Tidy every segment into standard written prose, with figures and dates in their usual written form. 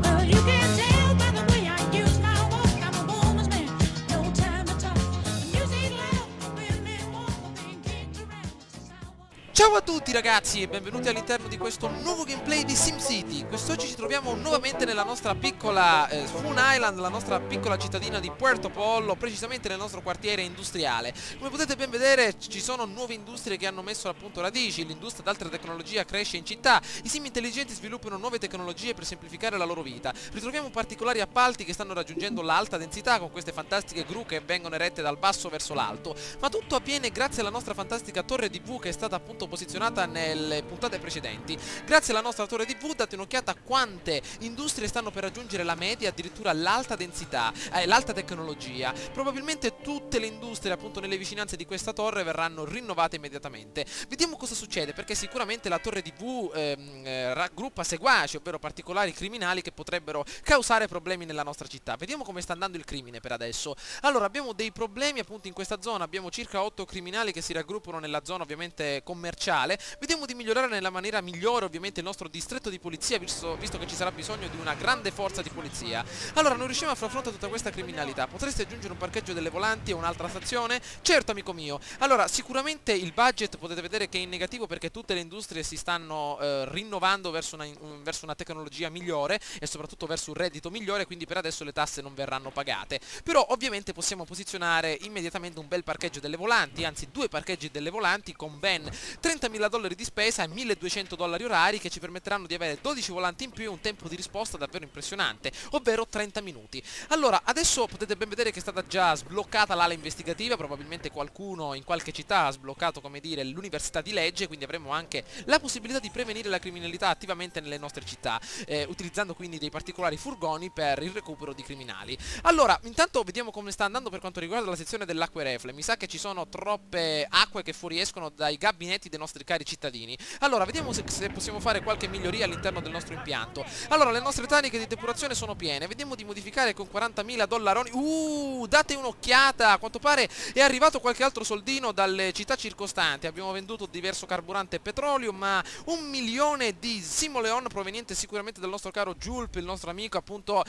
Well, you can tell by the way I use my walk. I'm a woman's man, no time to talk. The music loud, women walk, being kicked around since I was. Ciao a tutti ragazzi e benvenuti all'interno di questo nuovo gameplay di SimCity. Quest'oggi ci troviamo nuovamente nella nostra piccola Spoon Island, la nostra piccola cittadina di Puerto Pollo, precisamente nel nostro quartiere industriale. Come potete ben vedere ci sono nuove industrie che hanno messo appunto radici, l'industria d'alta tecnologia cresce in città, i sim intelligenti sviluppano nuove tecnologie per semplificare la loro vita. Ritroviamo particolari appalti che stanno raggiungendo l'alta densità con queste fantastiche gru che vengono erette dal basso verso l'alto, ma tutto avviene grazie alla nostra fantastica torre TV che è stata appunto posizionata nelle puntate precedenti. Grazie alla nostra torre TV date un'occhiata a quante industrie stanno per raggiungere la media, addirittura l'alta densità, l'alta tecnologia. Probabilmente tutte le industrie appunto nelle vicinanze di questa torre verranno rinnovate immediatamente. Vediamo cosa succede, perché sicuramente la torre TV raggruppa seguaci, ovvero particolari criminali che potrebbero causare problemi nella nostra città. Vediamo come sta andando il crimine per adesso. Allora, abbiamo dei problemi appunto in questa zona, abbiamo circa 8 criminali che si raggruppano nella zona ovviamente commerciale. Vediamo di migliorare nella maniera migliore ovviamente il nostro distretto di polizia, visto che ci sarà bisogno di una grande forza di polizia. Allora, non riusciamo a far fronte a tutta questa criminalità. Potreste aggiungere un parcheggio delle volanti e un'altra stazione? Certo, amico mio. Allora, sicuramente il budget potete vedere che è in negativo perché tutte le industrie si stanno rinnovando verso una tecnologia migliore e soprattutto verso un reddito migliore, quindi per adesso le tasse non verranno pagate. Però ovviamente possiamo posizionare immediatamente un bel parcheggio delle volanti, anzi due parcheggi delle volanti con ben $30.000 di spesa e $1.200 orari che ci permetteranno di avere 12 volanti in più e un tempo di risposta davvero impressionante, ovvero 30 minuti. Allora, adesso potete ben vedere che è stata già sbloccata l'ala investigativa, probabilmente qualcuno in qualche città ha sbloccato, come dire, l'università di legge, quindi avremo anche la possibilità di prevenire la criminalità attivamente nelle nostre città, utilizzando quindi dei particolari furgoni per il recupero di criminali. Allora, intanto vediamo come sta andando per quanto riguarda la sezione dell'acque reflue. Mi sa che ci sono troppe acque che fuoriescono dai gabinetti dei nostri cari cittadini. Allora, vediamo se possiamo fare qualche miglioria all'interno del nostro impianto. Allora, le nostre taniche di depurazione sono piene. Vediamo di modificare con $40.000. Date un'occhiata. A quanto pare è arrivato qualche altro soldino dalle città circostanti. Abbiamo venduto diverso carburante e petrolio, ma 1 milione di simoleon proveniente sicuramente dal nostro caro Julp, il nostro amico appunto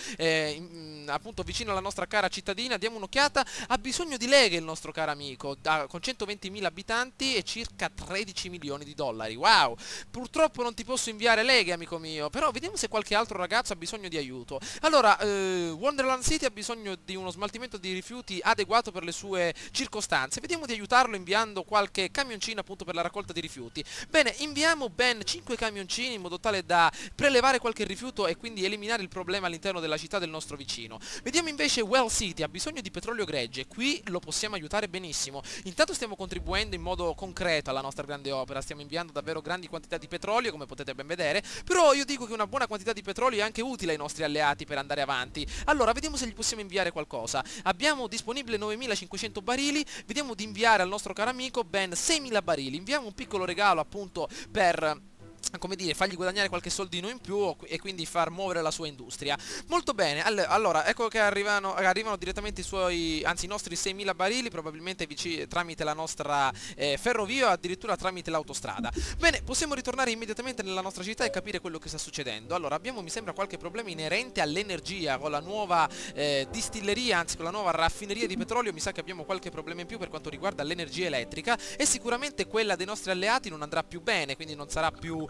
vicino alla nostra cara cittadina. Diamo un'occhiata. Ha bisogno di leghe il nostro caro amico, con 120.000 abitanti e circa 13 milioni di dollari. Wow! Purtroppo non ti posso inviare leghe, amico mio, però vediamo se qualche altro ragazzo ha bisogno di aiuto. Allora, Wonderland City ha bisogno di uno smaltimento di rifiuti adeguato per le sue circostanze. Vediamo di aiutarlo inviando qualche camioncino appunto per la raccolta di rifiuti. Bene, inviamo ben 5 camioncini in modo tale da prelevare qualche rifiuto e quindi eliminare il problema all'interno della città del nostro vicino. Vediamo invece Well City, ha bisogno di petrolio gregge. Qui lo possiamo aiutare benissimo. Intanto stiamo contribuendo in modo concreto alla nostra grande opera, stiamo inviando davvero grandi quantità di petrolio, come potete ben vedere, però io dico che una buona quantità di petrolio è anche utile ai nostri alleati per andare avanti. Allora, vediamo se gli possiamo inviare qualcosa. Abbiamo disponibile 9.500 barili, vediamo di inviare al nostro caro amico ben 6.000 barili. Inviamo un piccolo regalo appunto per, come dire, fargli guadagnare qualche soldino in più e quindi far muovere la sua industria. Molto bene, allora ecco che arrivano direttamente i nostri 6.000 barili, probabilmente tramite la nostra ferrovia o addirittura tramite l'autostrada. Bene, possiamo ritornare immediatamente nella nostra città e capire quello che sta succedendo. Allora, abbiamo, mi sembra, qualche problema inerente all'energia con la nuova distilleria, anzi con la nuova raffineria di petrolio. Mi sa che abbiamo qualche problema in più per quanto riguarda l'energia elettrica e sicuramente quella dei nostri alleati non andrà più bene, quindi non sarà più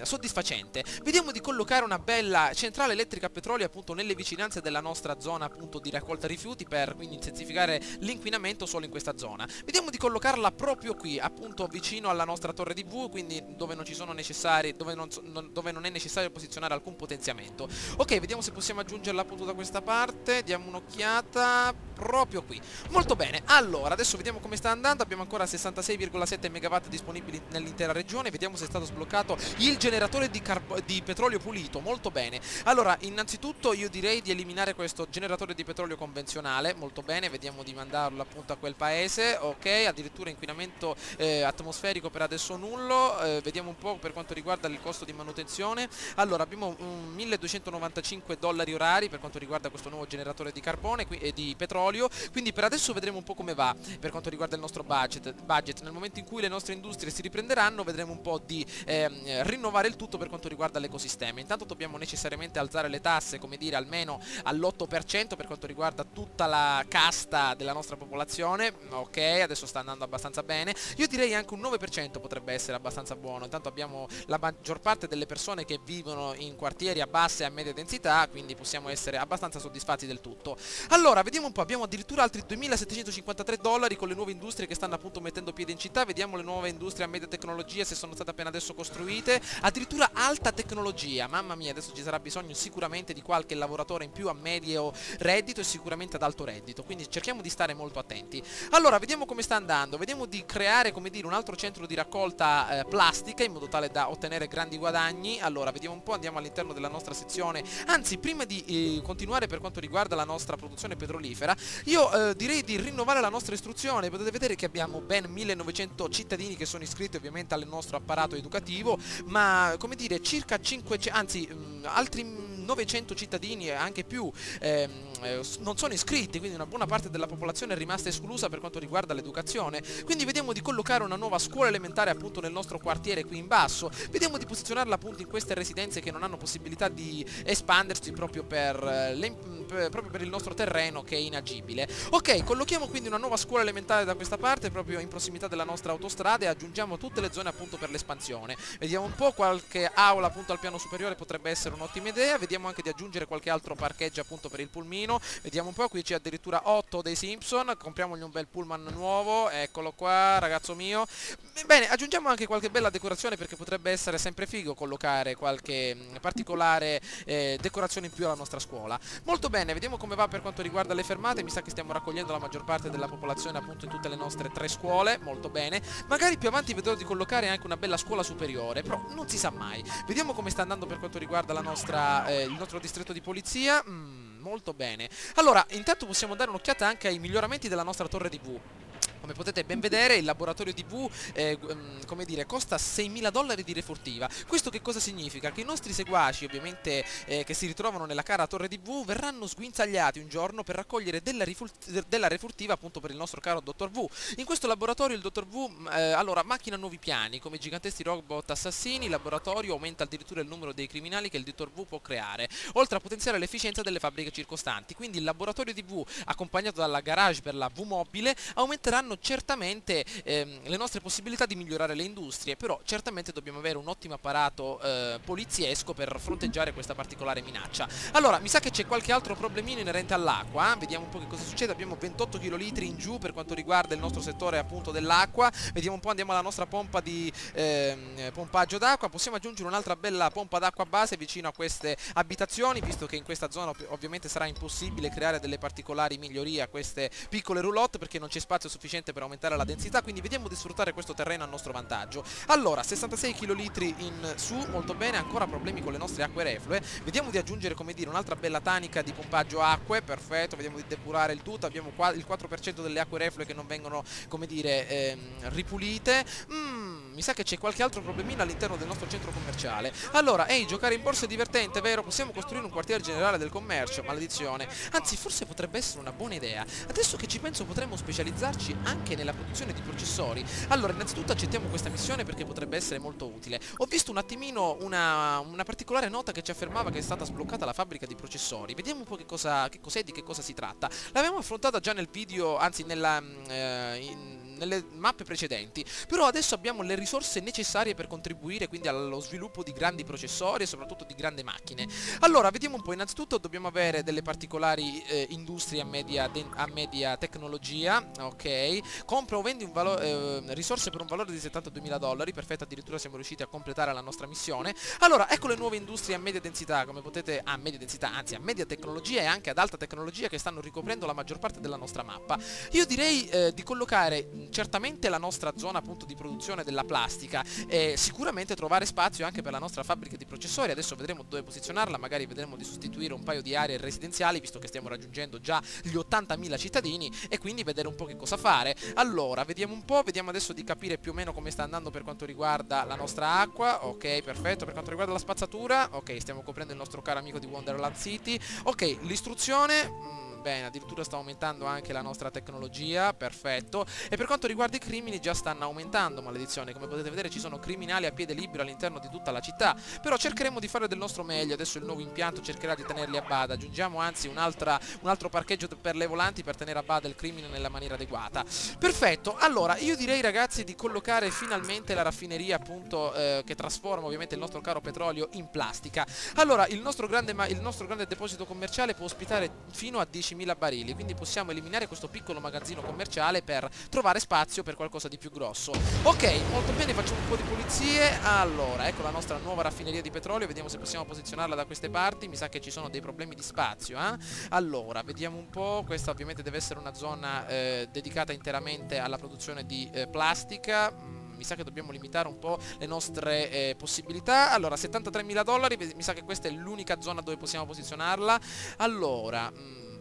soddisfacente. Vediamo di collocare una bella centrale elettrica a petrolio appunto nelle vicinanze della nostra zona appunto di raccolta rifiuti per quindi intensificare l'inquinamento solo in questa zona. Vediamo di collocarla proprio qui appunto vicino alla nostra torre TV, quindi dove non ci sono necessari, dove non è necessario posizionare alcun potenziamento. Ok, vediamo se possiamo aggiungerla appunto da questa parte. Diamo un'occhiata proprio qui. Molto bene, allora adesso vediamo come sta andando. Abbiamo ancora 66,7 megawatt disponibili nell'intera regione. Vediamo se è stato sbloccato il generatore di petrolio pulito. Molto bene. Allora, innanzitutto io direi di eliminare questo generatore di petrolio convenzionale. Molto bene, vediamo di mandarlo appunto a quel paese. Ok, addirittura inquinamento atmosferico per adesso nullo. Vediamo un po' per quanto riguarda il costo di manutenzione. Allora, abbiamo $1.295 orari per quanto riguarda questo nuovo generatore di carbone e di petrolio. petrolio, quindi per adesso vedremo un po' come va per quanto riguarda il nostro budget. Nel momento in cui le nostre industrie si riprenderanno vedremo un po' di rinnovare il tutto per quanto riguarda l'ecosistema. Intanto dobbiamo necessariamente alzare le tasse, come dire, almeno all'8% per quanto riguarda tutta la casta della nostra popolazione. Ok, adesso sta andando abbastanza bene. Io direi anche un 9% potrebbe essere abbastanza buono. Intanto abbiamo la maggior parte delle persone che vivono in quartieri a bassa e a media densità, quindi possiamo essere abbastanza soddisfatti del tutto. Allora, vediamo un po', abbiamo addirittura altri $2.753 con le nuove industrie che stanno appunto mettendo piede in città. Vediamo le nuove industrie a media tecnologia, se sono state appena adesso costruite. Addirittura alta tecnologia, mamma mia, adesso ci sarà bisogno sicuramente di qualche lavoratore in più a medio reddito e sicuramente ad alto reddito, quindi cerchiamo di stare molto attenti. Allora, vediamo come sta andando, vediamo di creare, come dire, un altro centro di raccolta plastica in modo tale da ottenere grandi guadagni. Allora, vediamo un po', andiamo all'interno della nostra sezione. Anzi, prima di continuare per quanto riguarda la nostra produzione petrolifera, io direi di rinnovare la nostra istruzione. Potete vedere che abbiamo ben 1900 cittadini che sono iscritti ovviamente al nostro apparato educativo, ma come dire circa 500, anzi altri 900 cittadini e anche più non sono iscritti, quindi una buona parte della popolazione è rimasta esclusa per quanto riguarda l'educazione. Quindi vediamo di collocare una nuova scuola elementare appunto nel nostro quartiere qui in basso, vediamo di posizionarla appunto in queste residenze che non hanno possibilità di espandersi proprio per il nostro terreno che è inagibile. Ok, collochiamo quindi una nuova scuola elementare da questa parte proprio in prossimità della nostra autostrada e aggiungiamo tutte le zone appunto per l'espansione. Vediamo un po', qualche aula appunto al piano superiore potrebbe essere un'ottima idea. Vediamo anche di aggiungere qualche altro parcheggio appunto per il pulmino. Vediamo un po', qui c'è addirittura 8 dei Simpson, compriamogli un bel pullman nuovo, eccolo qua ragazzo mio. Bene, aggiungiamo anche qualche bella decorazione perché potrebbe essere sempre figo collocare qualche particolare decorazione in più alla nostra scuola. Molto bene, vediamo come va per quanto riguarda le fermate. Mi sa che stiamo raccogliendo la maggior parte della popolazione appunto in tutte le nostre 3 scuole, molto bene. Magari più avanti vedrò di collocare anche una bella scuola superiore, però non si sa mai. Vediamo come sta andando per quanto riguarda la nostra, il nostro distretto di polizia. Molto bene. Allora, intanto possiamo dare un'occhiata anche ai miglioramenti della nostra torre TV. Come potete ben vedere il laboratorio TV come dire, costa $6.000 di refurtiva. Questo che cosa significa? Che i nostri seguaci ovviamente che si ritrovano nella cara torre TV verranno sguinzagliati un giorno per raccogliere della refurtiva appunto per il nostro caro Dottor V. In questo laboratorio il Dottor V allora macchina nuovi piani come giganteschi robot assassini. Il laboratorio aumenta addirittura il numero dei criminali che il Dottor V può creare, oltre a potenziare l'efficienza delle fabbriche circostanti. Quindi il laboratorio TV accompagnato dalla garage per la V mobile aumenteranno certamente le nostre possibilità di migliorare le industrie, però certamente dobbiamo avere un ottimo apparato poliziesco per fronteggiare questa particolare minaccia. Allora, mi sa che c'è qualche altro problemino inerente all'acqua, vediamo un po' che cosa succede. Abbiamo 28 kL in giù per quanto riguarda il nostro settore appunto dell'acqua. Vediamo un po', andiamo alla nostra pompa di pompaggio d'acqua. Possiamo aggiungere un'altra bella pompa d'acqua base vicino a queste abitazioni, visto che in questa zona ovviamente sarà impossibile creare delle particolari migliorie a queste piccole roulotte perché non c'è spazio sufficiente per aumentare la densità, quindi vediamo di sfruttare questo terreno a nostro vantaggio. Allora, 66 kL in su, molto bene, ancora problemi con le nostre acque reflue. Vediamo di aggiungere, come dire, un'altra bella tanica di pompaggio acque, perfetto, vediamo di depurare il tutto. Abbiamo qua il 4% delle acque reflue che non vengono, come dire, ripulite. Mi sa che c'è qualche altro problemino all'interno del nostro centro commerciale. Allora, ehi, giocare in borsa è divertente, vero? Possiamo costruire un quartiere generale del commercio, maledizione. Anzi, forse potrebbe essere una buona idea. Adesso che ci penso potremmo specializzarci anche nella produzione di processori. Allora, innanzitutto accettiamo questa missione perché potrebbe essere molto utile. Ho visto un attimino una particolare nota che ci affermava che è stata sbloccata la fabbrica di processori. Vediamo un po' che cos'è, di che cosa si tratta. L'abbiamo affrontata già nel video, anzi nelle mappe precedenti, però adesso abbiamo le risorse necessarie per contribuire quindi allo sviluppo di grandi processori e soprattutto di grandi macchine. Allora, vediamo un po'. Innanzitutto dobbiamo avere delle particolari industrie a media tecnologia. Ok, compra o vendi risorse per un valore di $72.000, perfetto, addirittura siamo riusciti a completare la nostra missione. Allora, ecco le nuove industrie a media densità, come potete, a media densità, anzi a media tecnologia e anche ad alta tecnologia, che stanno ricoprendo la maggior parte della nostra mappa. Io direi di collocare certamente la nostra zona appunto di produzione della plastica e sicuramente trovare spazio anche per la nostra fabbrica di processori. Adesso vedremo dove posizionarla, magari vedremo di sostituire un paio di aree residenziali visto che stiamo raggiungendo già gli 80.000 cittadini e quindi vedere un po' che cosa fare. Allora, vediamo un po', vediamo adesso di capire più o meno come sta andando per quanto riguarda la nostra acqua. Ok, perfetto. Per quanto riguarda la spazzatura, ok, stiamo coprendo il nostro caro amico di Wonderland City. Ok, l'istruzione bene, addirittura sta aumentando anche la nostra tecnologia, perfetto. E per quanto riguarda i crimini già stanno aumentando, maledizione, come potete vedere ci sono criminali a piede libero all'interno di tutta la città, però cercheremo di fare del nostro meglio. Adesso il nuovo impianto cercherà di tenerli a bada, aggiungiamo anzi un altro parcheggio per le volanti per tenere a bada il crimine nella maniera adeguata. Perfetto, allora io direi ragazzi di collocare finalmente la raffineria appunto che trasforma ovviamente il nostro caro petrolio in plastica. Allora il nostro grande deposito commerciale può ospitare fino a 10.000 barili, quindi possiamo eliminare questo piccolo magazzino commerciale per trovare spazio per qualcosa di più grosso. Ok, molto bene, facciamo un po' di pulizie. Allora, ecco la nostra nuova raffineria di petrolio, vediamo se possiamo posizionarla da queste parti. Mi sa che ci sono dei problemi di spazio, Allora, vediamo un po', questa ovviamente deve essere una zona dedicata interamente alla produzione di plastica. Mi sa che dobbiamo limitare un po' le nostre possibilità. Allora, $73.000, mi sa che questa è l'unica zona dove possiamo posizionarla. Allora,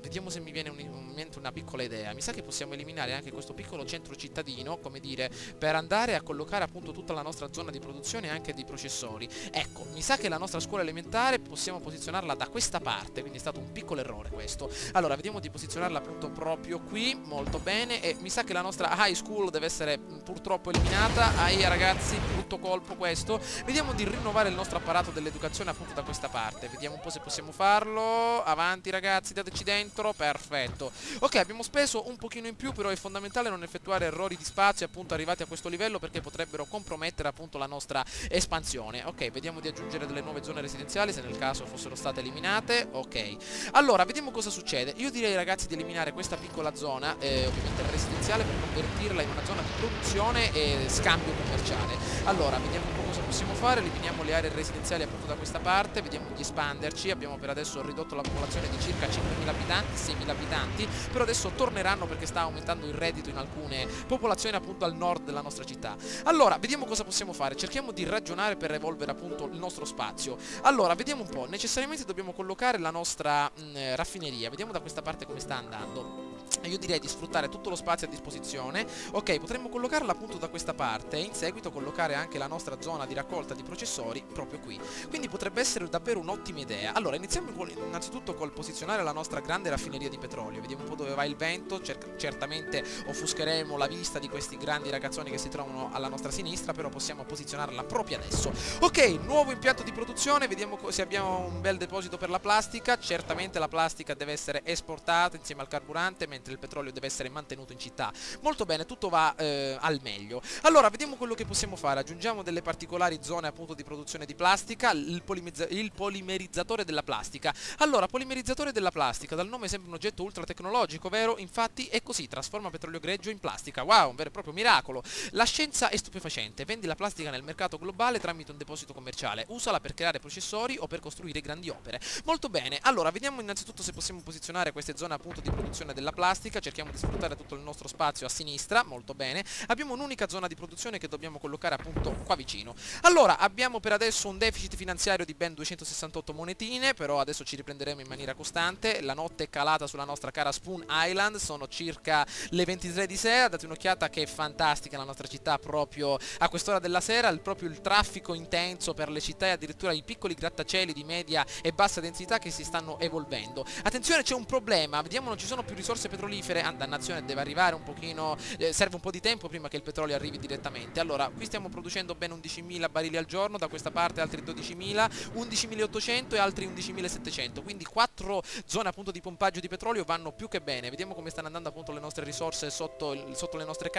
vediamo se mi viene in mente una piccola idea. Mi sa che possiamo eliminare anche questo piccolo centro cittadino, come dire, per andare a collocare appunto tutta la nostra zona di produzione anche dei processori. Ecco, mi sa che la nostra scuola elementare possiamo posizionarla da questa parte, quindi è stato un piccolo errore questo. Allora, vediamo di posizionarla appunto proprio qui, molto bene, e mi sa che la nostra high school deve essere purtroppo eliminata. Ahia ragazzi, brutto colpo questo. Vediamo di rinnovare il nostro apparato dell'educazione appunto da questa parte. Vediamo un po' se possiamo farlo. Avanti ragazzi, dateci dentro, perfetto. Ok, abbiamo speso un pochino in più, però è fondamentale non effettuare errori di spazio appunto arrivati a questo livello, perché potrebbero compromettere appunto la nostra espansione. Ok, vediamo di aggiungere delle nuove zone residenziali se nel caso fossero state eliminate. Ok, allora vediamo cosa succede. Io direi ragazzi di eliminare questa piccola zona ovviamente residenziale, per convertirla in una zona di produzione e scambio commerciale. Allora vediamo un po' cosa possiamo fare. Eliminiamo le aree residenziali appunto da questa parte, vediamo di espanderci. Abbiamo per adesso ridotto la popolazione di circa 5.000 abitanti, 6.000 abitanti, però adesso torneranno perché sta aumentando il reddito in alcune popolazioni appunto al nord della nostra città. Allora vediamo cosa possiamo fare, cerchiamo di ragionare per evolvere appunto il nostro spazio. Allora vediamo un po', necessariamente dobbiamo collocare la nostra raffineria, vediamo da questa parte come sta andando. Io direi di sfruttare tutto lo spazio a disposizione. Ok, potremmo collocarla appunto da questa parte e in seguito collocare anche la nostra zona di raccolta di processori proprio qui. Quindi potrebbe essere davvero un'ottima idea. Allora iniziamo innanzitutto col posizionare la nostra grande raffineria di petrolio. Vediamo un po' dove va il vento. Certamente offuscheremo la vista di questi grandi ragazzoni che si trovano alla nostra sinistra, però possiamo posizionarla proprio adesso. Ok, nuovo impianto di produzione. Vediamo se abbiamo un bel deposito per la plastica. Certamente la plastica deve essere esportata insieme al carburante, mentre il petrolio deve essere mantenuto in città. Molto bene, tutto va al meglio. Allora vediamo quello che possiamo fare. Aggiungiamo delle particolari zone appunto di produzione di plastica. Il polimerizzatore della plastica. Allora, polimerizzatore della plastica, dal nome sembra un oggetto ultra tecnologico, vero? Infatti è così, trasforma petrolio greggio in plastica. Wow, un vero e proprio miracolo. La scienza è stupefacente. Vendi la plastica nel mercato globale tramite un deposito commerciale. Usala per creare processori o per costruire grandi opere. Molto bene. Allora vediamo innanzitutto se possiamo posizionare queste zone appunto di produzione della plastica. Cerchiamo di sfruttare tutto il nostro spazio a sinistra, molto bene. Abbiamo un'unica zona di produzione che dobbiamo collocare appunto qua vicino. Allora, abbiamo per adesso un deficit finanziario di ben 268 monetine, però adesso ci riprenderemo in maniera costante. La notte è calata sulla nostra cara Spoon Island, sono circa le 23 di sera. Date un'occhiata che è fantastica la nostra città proprio a quest'ora della sera, proprio il traffico intenso per le città e addirittura i piccoli grattacieli di media e bassa densità che si stanno evolvendo. Attenzione, c'è un problema, vediamo non ci sono più risorse petrolifere. Dannazione, deve arrivare un pochino, serve un po' di tempo prima che il petrolio arrivi direttamente. Allora, qui stiamo producendo ben 11.000 barili al giorno, da questa parte altri 12.000, 11.800 e altri 11.700, quindi 4 zone appunto di pompaggio di petrolio vanno più che bene. Vediamo come stanno andando appunto le nostre risorse sotto le nostre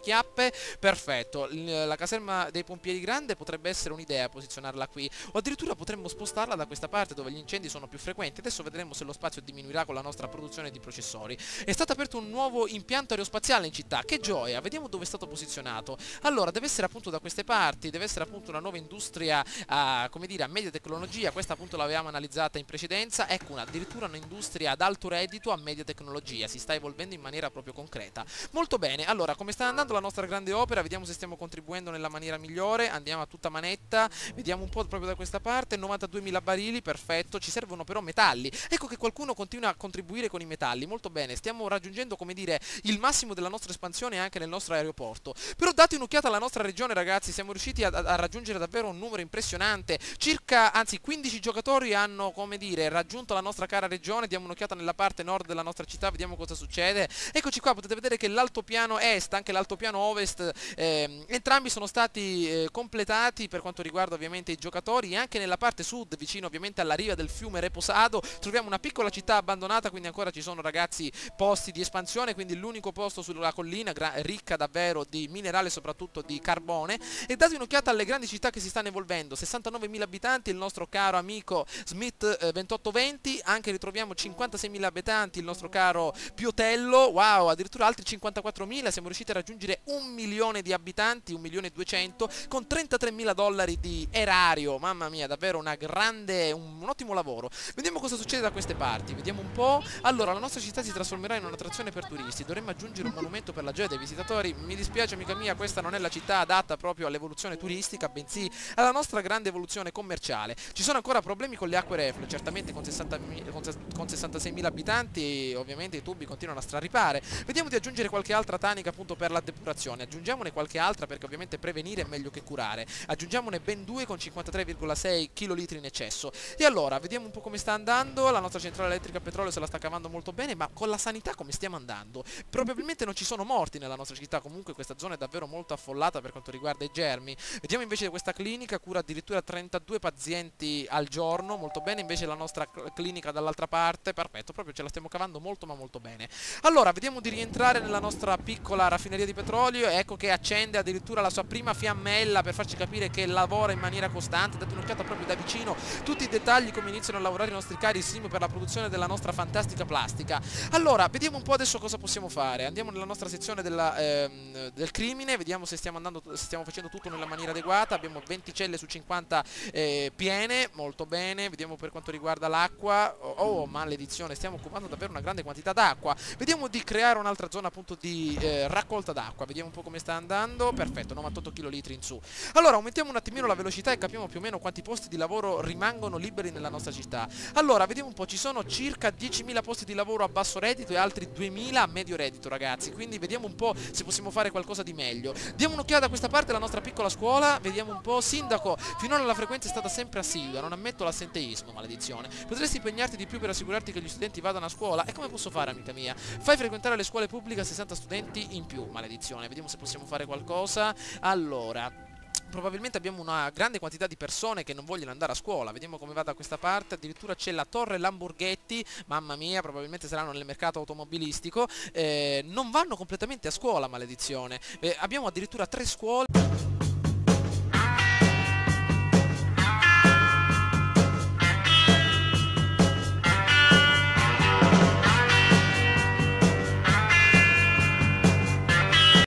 chiappe. Perfetto, la caserma dei pompieri grande potrebbe essere un'idea posizionarla qui, o addirittura potremmo spostarla da questa parte dove gli incendi sono più frequenti. Adesso vedremo se lo spazio diminuirà con la nostra produzione di processori. È stato aperto un nuovo impianto aerospaziale in città, che gioia, vediamo dove è stato posizionato. Allora, deve essere appunto da queste parti, deve essere appunto una nuova industria come dire, a media tecnologia. Questa appunto l'avevamo analizzata in precedenza. Ecco, addirittura un'industria ad alto reddito a media tecnologia, si sta evolvendo in maniera proprio concreta. Molto bene, allora come sta andando la nostra grande opera? Vediamo se stiamo contribuendo nella maniera migliore. Andiamo a tutta manetta, vediamo un po' proprio da questa parte. 92.000 barili, perfetto, ci servono però metalli. Ecco che qualcuno continua a contribuire con i metalli, molto bene. stiamo raggiungendo, come dire, il massimo della nostra espansione anche nel nostro aeroporto. Però date un'occhiata alla nostra regione, ragazzi, siamo riusciti a raggiungere davvero un numero impressionante, anzi 15 giocatori hanno, come dire, raggiunto la nostra cara regione. Diamo un'occhiata nella parte nord della nostra città, vediamo cosa succede. Eccoci qua, potete vedere che l'altopiano est, anche l'altopiano ovest, entrambi sono stati completati per quanto riguarda ovviamente i giocatori. E anche nella parte sud, vicino ovviamente alla riva del fiume Reposado, troviamo una piccola città abbandonata, quindi ancora ci sono, ragazzi, posti di espansione, quindi l'unico posto sulla collina ricca davvero di minerale, soprattutto di carbone. E date un'occhiata alle grandi città che si stanno evolvendo, 69.000 abitanti il nostro caro amico Smith 2820, anche ritroviamo 56.000 abitanti il nostro caro Piotello, wow, addirittura altri 54.000, siamo riusciti a raggiungere 1 milione di abitanti, 1.200.000, con $33.000 di erario, mamma mia, davvero un ottimo lavoro. Vediamo cosa succede da queste parti, vediamo un po'. Allora, la nostra città si trasformerà in un'attrazione per turisti, dovremmo aggiungere un monumento per la gioia dei visitatori. Mi dispiace, amica mia, questa non è la città adatta proprio all'evoluzione turistica, bensì alla nostra grande evoluzione commerciale. Ci sono ancora problemi con le acque reflue, certamente con 66.000 abitanti, ovviamente i tubi continuano a straripare. Vediamo di aggiungere qualche altra tanica appunto per la depurazione, aggiungiamone qualche altra perché ovviamente prevenire è meglio che curare. Aggiungiamone ben 2 con 53,6 kL in eccesso. E allora, vediamo un po' come sta andando. La nostra centrale elettrica a petrolio se la sta cavando molto bene, ma con la sanità come stiamo andando? Probabilmente non ci sono morti nella nostra città, comunque questa zona è davvero molto affollata per quanto riguarda i germi. Vediamo invece questa clinica, cura addirittura 32 pazienti al giorno, molto bene. Invece la nostra clinica dall'altra parte, perfetto, proprio ce la stiamo cavando molto ma molto bene. Allora, vediamo di rientrare nella nostra piccola raffineria di petrolio, ecco che accende addirittura la sua prima fiammella per farci capire che lavora in maniera costante. Date un'occhiata proprio da vicino tutti i dettagli, come iniziano a lavorare i nostri cari sim per la produzione della nostra fantastica plastica. Allora, vediamo un po' adesso cosa possiamo fare. Andiamo nella nostra sezione del crimine, vediamo se stiamo facendo tutto nella maniera adeguata. Abbiamo 20 celle su 50 piene, molto bene. Vediamo per quanto riguarda l'acqua. Oh, maledizione, stiamo occupando davvero una grande quantità d'acqua. Vediamo di creare un'altra zona appunto di raccolta d'acqua. Vediamo un po' come sta andando. Perfetto, 98 kL in su. Allora, aumentiamo un attimino la velocità e capiamo più o meno quanti posti di lavoro rimangono liberi nella nostra città. Allora, vediamo un po', ci sono circa 10.000 posti di lavoro a basso reddito e altri 2.000 a medio reddito, ragazzi. Quindi vediamo un po' se possiamo fare qualcosa di meglio. Diamo un'occhiata da questa parte, la nostra piccola scuola. Vediamo un po'. Sindaco, finora la frequenza è stata sempre assidua, non ammetto l'assenteismo, maledizione. Potresti impegnarti di più per assicurarti che gli studenti vadano a scuola? E come posso fare, amica mia? Fai frequentare le scuole pubbliche a 60 studenti in più, maledizione. Vediamo se possiamo fare qualcosa. Allora, probabilmente abbiamo una grande quantità di persone che non vogliono andare a scuola. Vediamo come va da questa parte. Addirittura c'è la torre Lamborghetti, mamma mia, probabilmente saranno nel mercato automobilistico. Non vanno completamente a scuola, maledizione. Abbiamo addirittura 3 scuole.